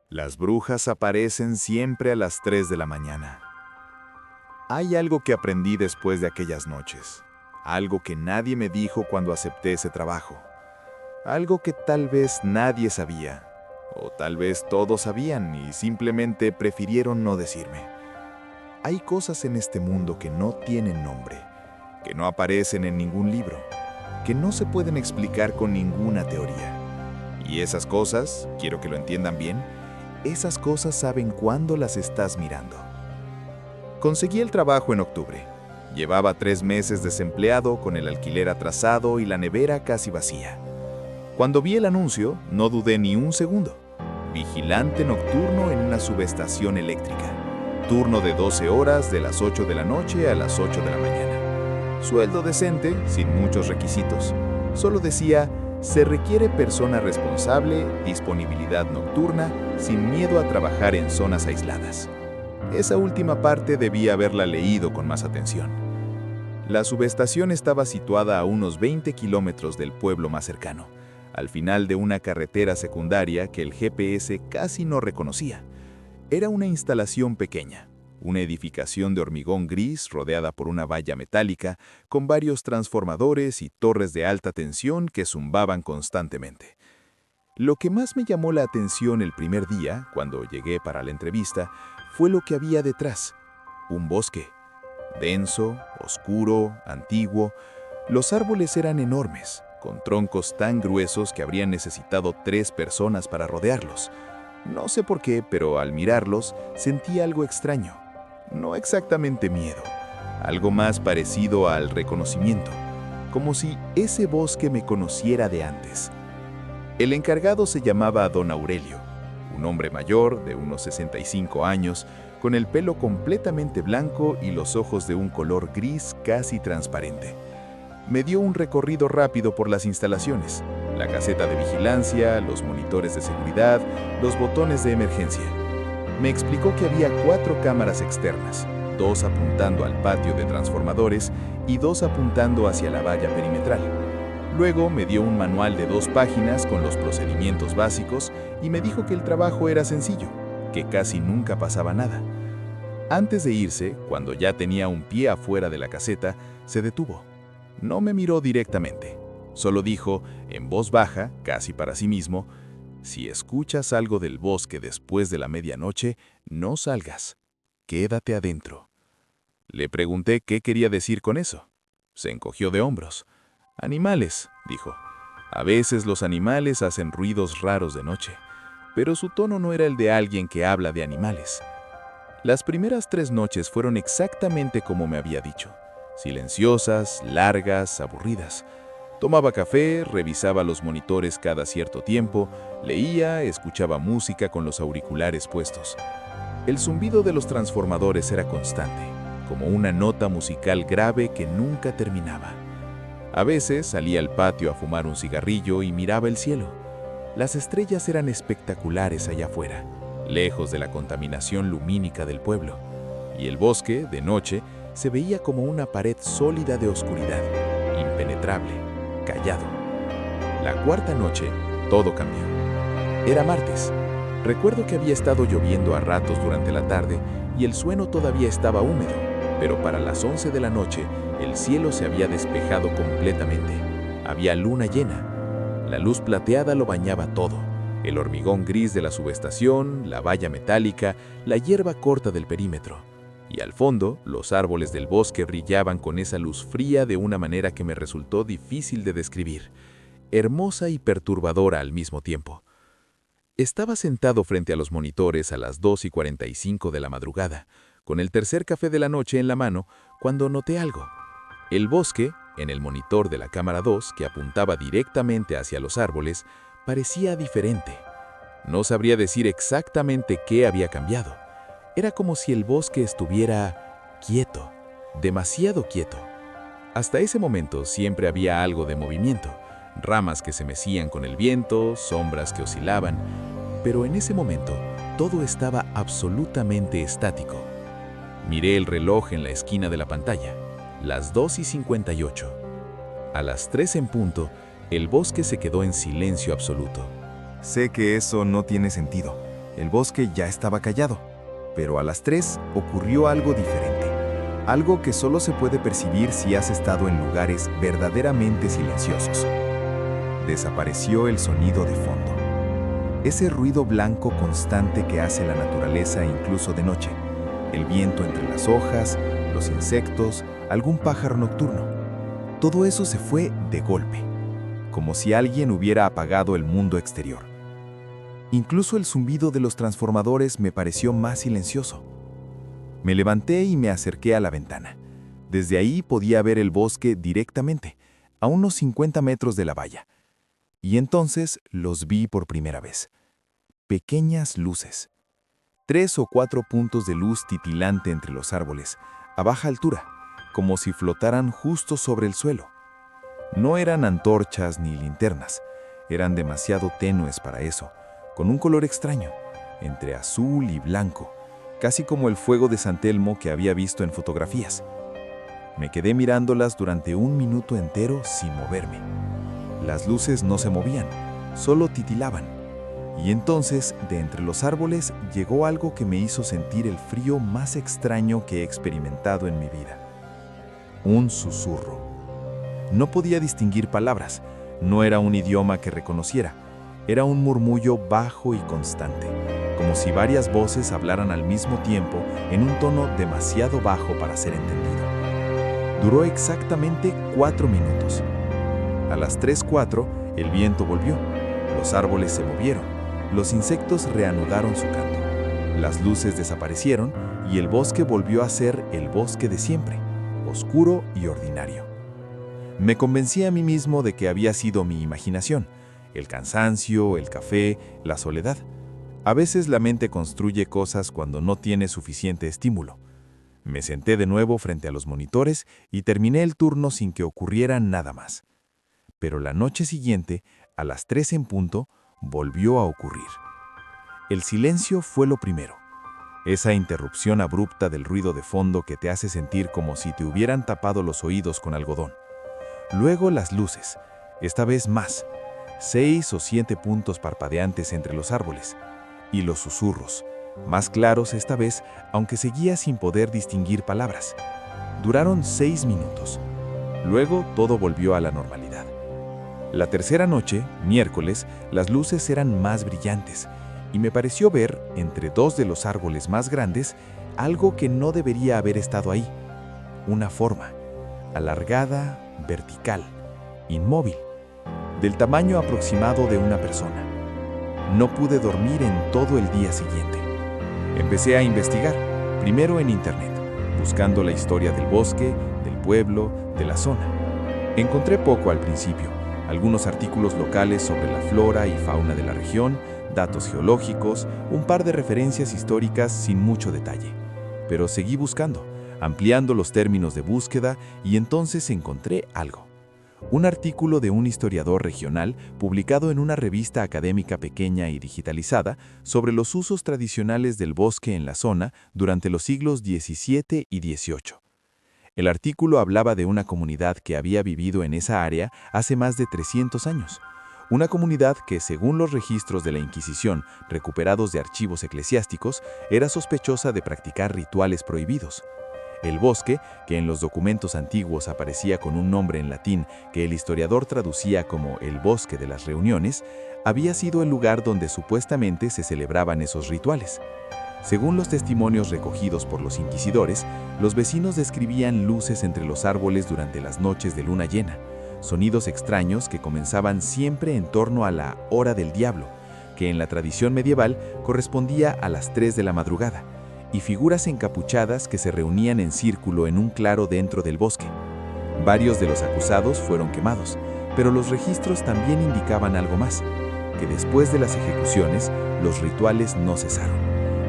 Las brujas aparecen siempre a las 3 de la mañana. Hay algo que aprendí después de aquellas noches. Algo que nadie me dijo cuando acepté ese trabajo. Algo que tal vez nadie sabía. O tal vez todos sabían y simplemente prefirieron no decirme. Hay cosas en este mundo que no tienen nombre, que no aparecen en ningún libro, que no se pueden explicar con ninguna teoría. Y esas cosas, quiero que lo entiendan bien, esas cosas saben cuándo las estás mirando. Conseguí el trabajo en octubre. Llevaba 3 meses desempleado con el alquiler atrasado y la nevera casi vacía. Cuando vi el anuncio, no dudé ni un segundo. Vigilante nocturno en una subestación eléctrica. Turno de 12 horas de las 8 de la noche a las 8 de la mañana. Sueldo decente, sin muchos requisitos. Solo decía: se requiere persona responsable, disponibilidad nocturna, sin miedo a trabajar en zonas aisladas. Esa última parte debí haberla leído con más atención. La subestación estaba situada a unos 20 kilómetros del pueblo más cercano, al final de una carretera secundaria que el GPS casi no reconocía. Era una instalación pequeña, una edificación de hormigón gris rodeada por una valla metálica, con varios transformadores y torres de alta tensión que zumbaban constantemente. Lo que más me llamó la atención el primer día, cuando llegué para la entrevista, fue lo que había detrás: un bosque. Denso, oscuro, antiguo. Los árboles eran enormes, con troncos tan gruesos que habrían necesitado 3 personas para rodearlos. No sé por qué, pero al mirarlos sentí algo extraño. No exactamente miedo, algo más parecido al reconocimiento, como si ese bosque me conociera de antes. El encargado se llamaba Don Aurelio, un hombre mayor de unos 65 años, con el pelo completamente blanco y los ojos de un color gris casi transparente. Me dio un recorrido rápido por las instalaciones, la caseta de vigilancia, los monitores de seguridad, los botones de emergencia. Me explicó que había 4 cámaras externas, 2 apuntando al patio de transformadores y 2 apuntando hacia la valla perimetral. Luego me dio un manual de 2 páginas con los procedimientos básicos y me dijo que el trabajo era sencillo, que casi nunca pasaba nada. Antes de irse, cuando ya tenía un pie afuera de la caseta, se detuvo. No me miró directamente, solo dijo, en voz baja, casi para sí mismo: si escuchas algo del bosque después de la medianoche, no salgas, quédate adentro. Le pregunté qué quería decir con eso. Se encogió de hombros. Animales, dijo. A veces los animales hacen ruidos raros de noche, pero su tono no era el de alguien que habla de animales. Las primeras 3 noches fueron exactamente como me había dicho. Silenciosas, largas, aburridas. Tomaba café, revisaba los monitores cada cierto tiempo, leía, escuchaba música con los auriculares puestos. El zumbido de los transformadores era constante, como una nota musical grave que nunca terminaba. A veces salía al patio a fumar un cigarrillo y miraba el cielo. Las estrellas eran espectaculares allá afuera, lejos de la contaminación lumínica del pueblo. Y el bosque, de noche, se veía como una pared sólida de oscuridad, impenetrable, callado. La 4ª noche, todo cambió. Era martes. Recuerdo que había estado lloviendo a ratos durante la tarde y el suelo todavía estaba húmedo, pero para las 11 de la noche, el cielo se había despejado completamente. Había luna llena. La luz plateada lo bañaba todo. El hormigón gris de la subestación, la valla metálica, la hierba corta del perímetro. Y al fondo, los árboles del bosque brillaban con esa luz fría de una manera que me resultó difícil de describir, hermosa y perturbadora al mismo tiempo. Estaba sentado frente a los monitores a las 2:45 de la madrugada, con el tercer café de la noche en la mano, cuando noté algo. El bosque, en el monitor de la cámara 2, que apuntaba directamente hacia los árboles, parecía diferente. No sabría decir exactamente qué había cambiado. Era como si el bosque estuviera quieto, demasiado quieto. Hasta ese momento siempre había algo de movimiento, ramas que se mecían con el viento, sombras que oscilaban, pero en ese momento todo estaba absolutamente estático. Miré el reloj en la esquina de la pantalla, las 2:58. A las 3 en punto, el bosque se quedó en silencio absoluto. Sé que eso no tiene sentido, El bosque ya estaba callado, pero a las 3 ocurrió algo diferente. Algo que solo se puede percibir si has estado en lugares verdaderamente silenciosos. Desapareció el sonido de fondo. Ese ruido blanco constante que hace la naturaleza incluso de noche. El viento entre las hojas, los insectos, algún pájaro nocturno. Todo eso se fue de golpe, como si alguien hubiera apagado el mundo exterior. Incluso el zumbido de los transformadores me pareció más silencioso. Me levanté y me acerqué a la ventana. Desde ahí podía ver el bosque directamente, a unos 50 metros de la valla. Y entonces los vi por primera vez. Pequeñas luces. 3 o 4 puntos de luz titilante entre los árboles, a baja altura, como si flotaran justo sobre el suelo. No eran antorchas ni linternas, eran demasiado tenues para eso, con un color extraño, entre azul y blanco, casi como el fuego de San Telmo que había visto en fotografías. Me quedé mirándolas durante 1 minuto entero sin moverme. Las luces no se movían, solo titilaban. Y entonces, de entre los árboles, llegó algo que me hizo sentir el frío más extraño que he experimentado en mi vida. Un susurro. No podía distinguir palabras, no era un idioma que reconociera. Era un murmullo bajo y constante, como si varias voces hablaran al mismo tiempo en un tono demasiado bajo para ser entendido. Duró exactamente 4 minutos. A las 3:04, el viento volvió, los árboles se movieron, los insectos reanudaron su canto, las luces desaparecieron y el bosque volvió a ser el bosque de siempre, oscuro y ordinario. Me convencí a mí mismo de que había sido mi imaginación, el cansancio, el café, la soledad. A veces la mente construye cosas cuando no tiene suficiente estímulo. Me senté de nuevo frente a los monitores y terminé el turno sin que ocurriera nada más. Pero la noche siguiente, a las 3 en punto, volvió a ocurrir. El silencio fue lo primero. Esa interrupción abrupta del ruido de fondo que te hace sentir como si te hubieran tapado los oídos con algodón. Luego las luces, esta vez más, 6 o 7 puntos parpadeantes entre los árboles, y los susurros, más claros esta vez, aunque seguía sin poder distinguir palabras. Duraron 6 minutos. Luego todo volvió a la normalidad. La tercera noche, miércoles, las luces eran más brillantes, y me pareció ver, entre 2 de los árboles más grandes, algo que no debería haber estado ahí. Una forma, alargada, vertical, inmóvil, del tamaño aproximado de una persona. No pude dormir en todo el día siguiente. Empecé a investigar, primero en internet, buscando la historia del bosque, del pueblo, de la zona. Encontré poco al principio, algunos artículos locales sobre la flora y fauna de la región, datos geológicos, un par de referencias históricas sin mucho detalle. Pero seguí buscando, ampliando los términos de búsqueda y entonces encontré algo. Un artículo de un historiador regional publicado en una revista académica pequeña y digitalizada sobre los usos tradicionales del bosque en la zona durante los siglos XVII y XVIII. El artículo hablaba de una comunidad que había vivido en esa área hace más de 300 años. Una comunidad que, según los registros de la Inquisición recuperados de archivos eclesiásticos, era sospechosa de practicar rituales prohibidos. El bosque, que en los documentos antiguos aparecía con un nombre en latín que el historiador traducía como el Bosque de las Reuniones, había sido el lugar donde supuestamente se celebraban esos rituales. Según los testimonios recogidos por los inquisidores, los vecinos describían luces entre los árboles durante las noches de luna llena, sonidos extraños que comenzaban siempre en torno a la hora del diablo, que en la tradición medieval correspondía a las 3 de la madrugada, y figuras encapuchadas que se reunían en círculo en un claro dentro del bosque. Varios de los acusados fueron quemados, pero los registros también indicaban algo más, que después de las ejecuciones, los rituales no cesaron.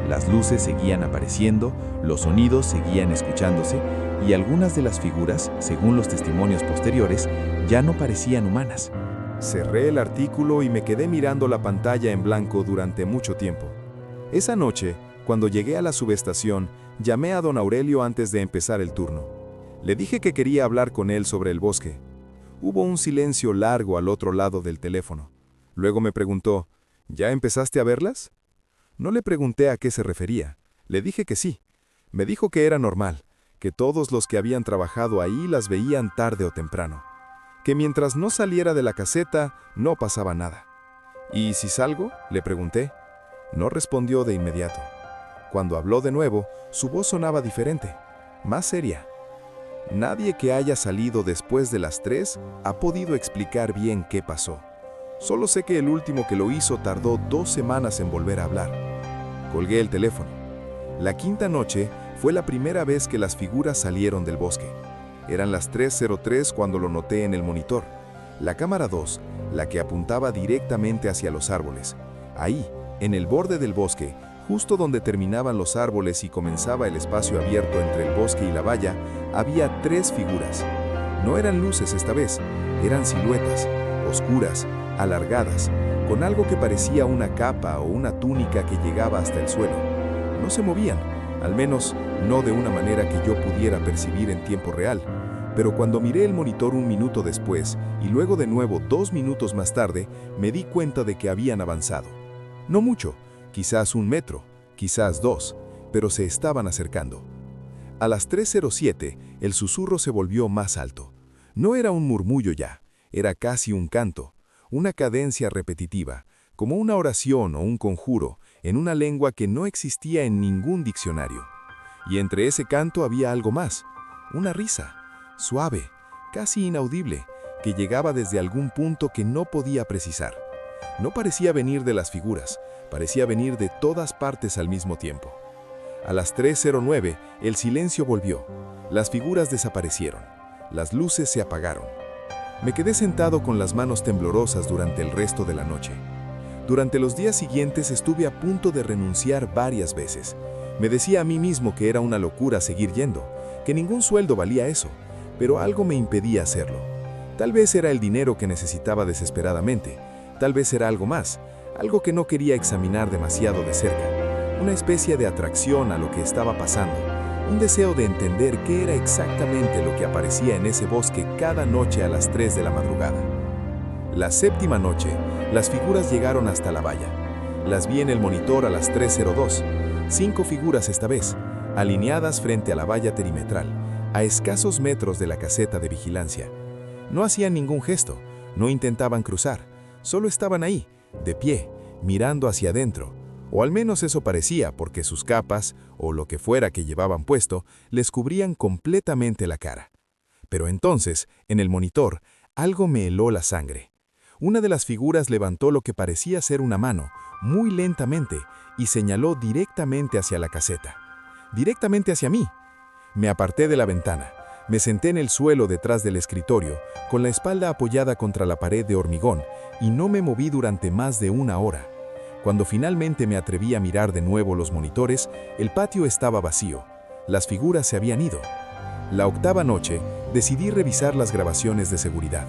Las luces seguían apareciendo, los sonidos seguían escuchándose, y algunas de las figuras, según los testimonios posteriores, ya no parecían humanas. Cerré el artículo y me quedé mirando la pantalla en blanco durante mucho tiempo. Esa noche, cuando llegué a la subestación, llamé a don Aurelio antes de empezar el turno. Le dije que quería hablar con él sobre el bosque. Hubo un silencio largo al otro lado del teléfono. Luego me preguntó, ¿ya empezaste a verlas? No le pregunté a qué se refería. Le dije que sí. Me dijo que era normal, que todos los que habían trabajado ahí las veían tarde o temprano, que mientras no saliera de la caseta no pasaba nada. ¿Y si salgo?, le pregunté. No respondió de inmediato. Cuando habló de nuevo, su voz sonaba diferente, más seria. Nadie que haya salido después de las 3 ha podido explicar bien qué pasó. Solo sé que el último que lo hizo tardó 2 semanas en volver a hablar. Colgué el teléfono. La quinta noche fue la primera vez que las figuras salieron del bosque. Eran las 3:03 cuando lo noté en el monitor. La cámara 2, la que apuntaba directamente hacia los árboles. Ahí, en el borde del bosque, justo donde terminaban los árboles y comenzaba el espacio abierto entre el bosque y la valla, había 3 figuras. No eran luces esta vez, eran siluetas, oscuras, alargadas, con algo que parecía una capa o una túnica que llegaba hasta el suelo. No se movían, al menos no de una manera que yo pudiera percibir en tiempo real, pero cuando miré el monitor un minuto después y luego de nuevo 2 minutos más tarde, me di cuenta de que habían avanzado. No mucho, quizás 1 metro, quizás 2, pero se estaban acercando. A las 3:07, el susurro se volvió más alto. No era un murmullo ya, era casi un canto, una cadencia repetitiva, como una oración o un conjuro, en una lengua que no existía en ningún diccionario. Y entre ese canto había algo más, una risa, suave, casi inaudible, que llegaba desde algún punto que no podía precisar. No parecía venir de las figuras, parecía venir de todas partes al mismo tiempo. A las 3:09, el silencio volvió. Las figuras desaparecieron. Las luces se apagaron. Me quedé sentado con las manos temblorosas durante el resto de la noche. Durante los días siguientes estuve a punto de renunciar varias veces. Me decía a mí mismo que era una locura seguir yendo, que ningún sueldo valía eso, pero algo me impedía hacerlo. Tal vez era el dinero que necesitaba desesperadamente, tal vez era algo más, algo que no quería examinar demasiado de cerca, una especie de atracción a lo que estaba pasando, un deseo de entender qué era exactamente lo que aparecía en ese bosque cada noche a las 3 de la madrugada. La séptima noche, las figuras llegaron hasta la valla. Las vi en el monitor a las 3:02, 5 figuras esta vez, alineadas frente a la valla perimetral, a escasos metros de la caseta de vigilancia. No hacían ningún gesto, no intentaban cruzar, solo estaban ahí, de pie, mirando hacia adentro, o al menos eso parecía porque sus capas, o lo que fuera que llevaban puesto, les cubrían completamente la cara. Pero entonces, en el monitor, algo me heló la sangre. Una de las figuras levantó lo que parecía ser una mano, muy lentamente, y señaló directamente hacia la caseta. Directamente hacia mí. Me aparté de la ventana. Me senté en el suelo detrás del escritorio, con la espalda apoyada contra la pared de hormigón, y no me moví durante más de 1 hora. Cuando finalmente me atreví a mirar de nuevo los monitores, el patio estaba vacío. Las figuras se habían ido. La octava noche, decidí revisar las grabaciones de seguridad.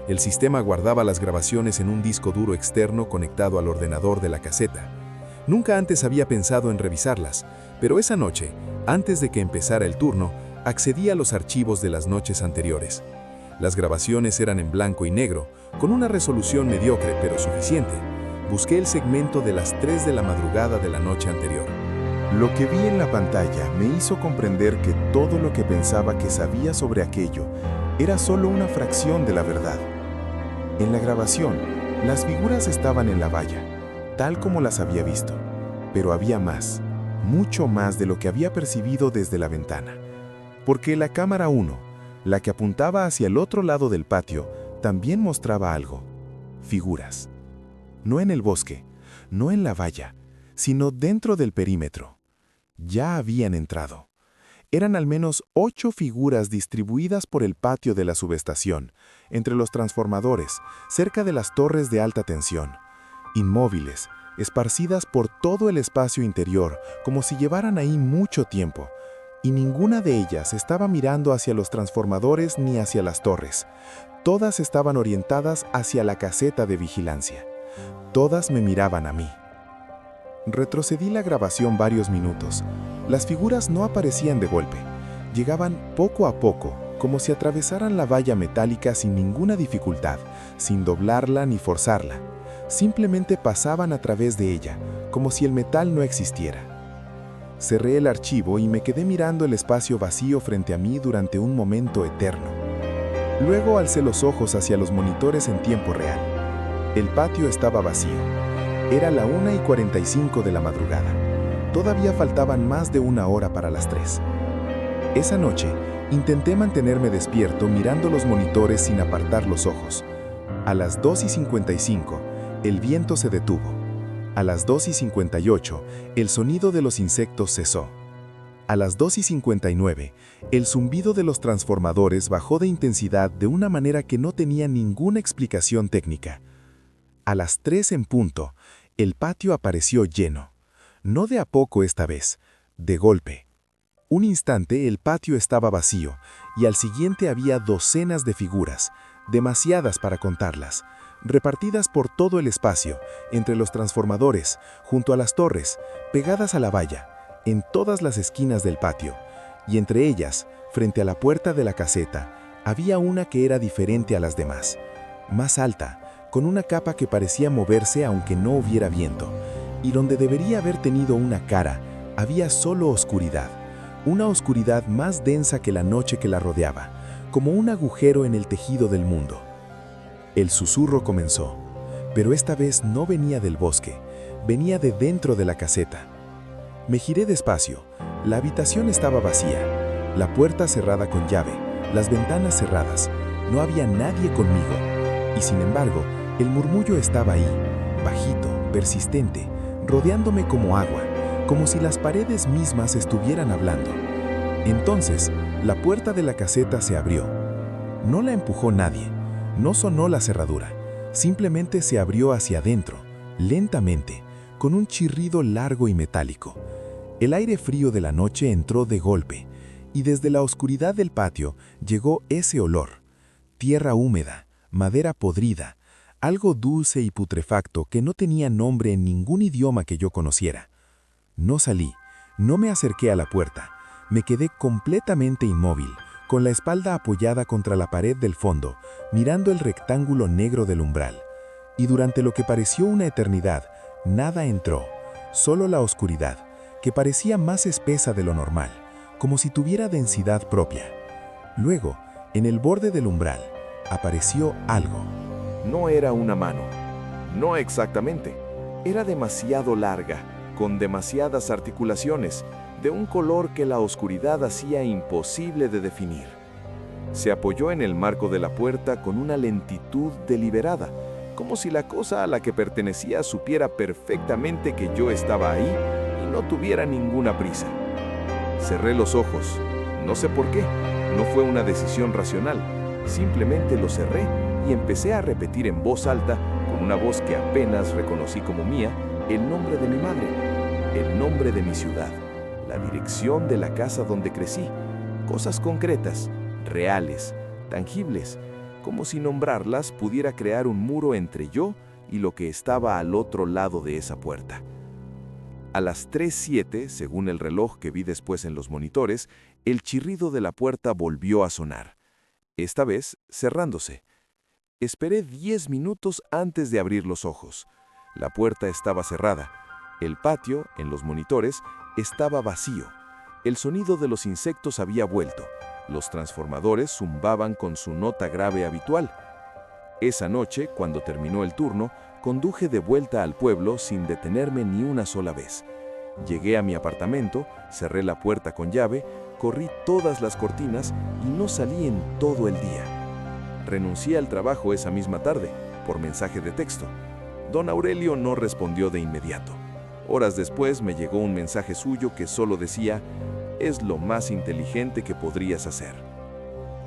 El sistema guardaba las grabaciones en un disco duro externo conectado al ordenador de la caseta. Nunca antes había pensado en revisarlas, pero esa noche, antes de que empezara el turno, accedí a los archivos de las noches anteriores. Las grabaciones eran en blanco y negro, con una resolución mediocre pero suficiente. Busqué el segmento de las 3 de la madrugada de la noche anterior. Lo que vi en la pantalla me hizo comprender que todo lo que pensaba que sabía sobre aquello era solo una fracción de la verdad. En la grabación, las figuras estaban en la valla, tal como las había visto, pero había más, mucho más de lo que había percibido desde la ventana. Porque la cámara 1, la que apuntaba hacia el otro lado del patio, también mostraba algo. Figuras. No en el bosque, no en la valla, sino dentro del perímetro. Ya habían entrado. Eran al menos 8 figuras distribuidas por el patio de la subestación, entre los transformadores, cerca de las torres de alta tensión. Inmóviles, esparcidas por todo el espacio interior, como si llevaran ahí mucho tiempo. Y ninguna de ellas estaba mirando hacia los transformadores ni hacia las torres. Todas estaban orientadas hacia la caseta de vigilancia. Todas me miraban a mí. Retrocedí la grabación varios minutos. Las figuras no aparecían de golpe. Llegaban poco a poco, como si atravesaran la valla metálica sin ninguna dificultad, sin doblarla ni forzarla. Simplemente pasaban a través de ella, como si el metal no existiera. Cerré el archivo y me quedé mirando el espacio vacío frente a mí durante un momento eterno. Luego alcé los ojos hacia los monitores en tiempo real. El patio estaba vacío. Era la 1:45 de la madrugada. Todavía faltaban más de una hora para las 3. Esa noche, intenté mantenerme despierto mirando los monitores sin apartar los ojos. A las 2:55, el viento se detuvo. A las 2:58, el sonido de los insectos cesó. A las 2:59, el zumbido de los transformadores bajó de intensidad de una manera que no tenía ninguna explicación técnica. A las 3 en punto, el patio apareció lleno. No de a poco esta vez, de golpe. Un instante el patio estaba vacío y al siguiente había docenas de figuras, demasiadas para contarlas, repartidas por todo el espacio, entre los transformadores, junto a las torres, pegadas a la valla, en todas las esquinas del patio, y entre ellas, frente a la puerta de la caseta, había una que era diferente a las demás, más alta, con una capa que parecía moverse aunque no hubiera viento, y donde debería haber tenido una cara, había solo oscuridad, una oscuridad más densa que la noche que la rodeaba, como un agujero en el tejido del mundo. El susurro comenzó, pero esta vez no venía del bosque, venía de dentro de la caseta. Me giré despacio. La habitación estaba vacía, la puerta cerrada con llave, las ventanas cerradas. No había nadie conmigo. Y sin embargo, el murmullo estaba ahí, bajito, persistente, rodeándome como agua, como si las paredes mismas estuvieran hablando. Entonces, la puerta de la caseta se abrió. No la empujó nadie. No sonó la cerradura, simplemente se abrió hacia adentro, lentamente, con un chirrido largo y metálico. El aire frío de la noche entró de golpe, y desde la oscuridad del patio llegó ese olor. Tierra húmeda, madera podrida, algo dulce y putrefacto que no tenía nombre en ningún idioma que yo conociera. No salí, no me acerqué a la puerta, me quedé completamente inmóvil, con la espalda apoyada contra la pared del fondo, mirando el rectángulo negro del umbral. Y durante lo que pareció una eternidad, nada entró, solo la oscuridad, que parecía más espesa de lo normal, como si tuviera densidad propia. Luego, en el borde del umbral, apareció algo. No era una mano. No exactamente. Era demasiado larga, con demasiadas articulaciones, de un color que la oscuridad hacía imposible de definir. Se apoyó en el marco de la puerta con una lentitud deliberada, como si la cosa a la que pertenecía supiera perfectamente que yo estaba ahí y no tuviera ninguna prisa. Cerré los ojos. No sé por qué. No fue una decisión racional. Simplemente los cerré y empecé a repetir en voz alta, con una voz que apenas reconocí como mía, el nombre de mi madre, el nombre de mi ciudad, la dirección de la casa donde crecí, cosas concretas, reales, tangibles, como si nombrarlas pudiera crear un muro entre yo y lo que estaba al otro lado de esa puerta. A las 3:07, según el reloj que vi después en los monitores, el chirrido de la puerta volvió a sonar, esta vez cerrándose. Esperé 10 minutos antes de abrir los ojos. La puerta estaba cerrada. El patio, en los monitores, estaba vacío. El sonido de los insectos había vuelto. Los transformadores zumbaban con su nota grave habitual. Esa noche, cuando terminó el turno, conduje de vuelta al pueblo sin detenerme ni una sola vez. Llegué a mi apartamento, cerré la puerta con llave, corrí todas las cortinas y no salí en todo el día. Renuncié al trabajo esa misma tarde, por mensaje de texto. Don Aurelio no respondió de inmediato. Horas después me llegó un mensaje suyo que solo decía: «Es lo más inteligente que podrías hacer».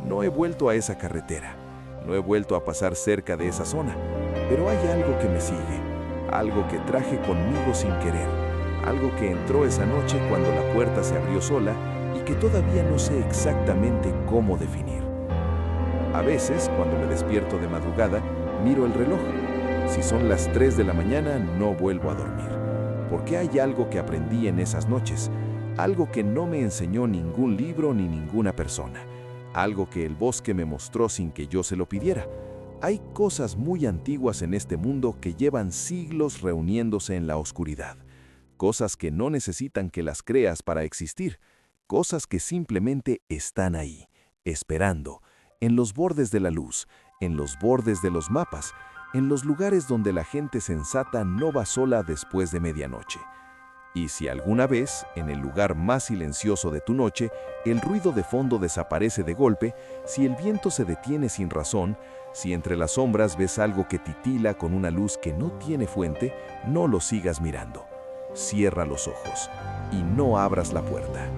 No he vuelto a esa carretera, no he vuelto a pasar cerca de esa zona, pero hay algo que me sigue, algo que traje conmigo sin querer, algo que entró esa noche cuando la puerta se abrió sola y que todavía no sé exactamente cómo definir. A veces, cuando me despierto de madrugada, miro el reloj. Si son las 3 de la mañana, no vuelvo a dormir. Porque hay algo que aprendí en esas noches, algo que no me enseñó ningún libro ni ninguna persona, algo que el bosque me mostró sin que yo se lo pidiera. Hay cosas muy antiguas en este mundo que llevan siglos reuniéndose en la oscuridad, cosas que no necesitan que las creas para existir, cosas que simplemente están ahí, esperando, en los bordes de la luz, en los bordes de los mapas, en los lugares donde la gente sensata no va sola después de medianoche. Y si alguna vez, en el lugar más silencioso de tu noche, el ruido de fondo desaparece de golpe, si el viento se detiene sin razón, si entre las sombras ves algo que titila con una luz que no tiene fuente, no lo sigas mirando. Cierra los ojos y no abras la puerta.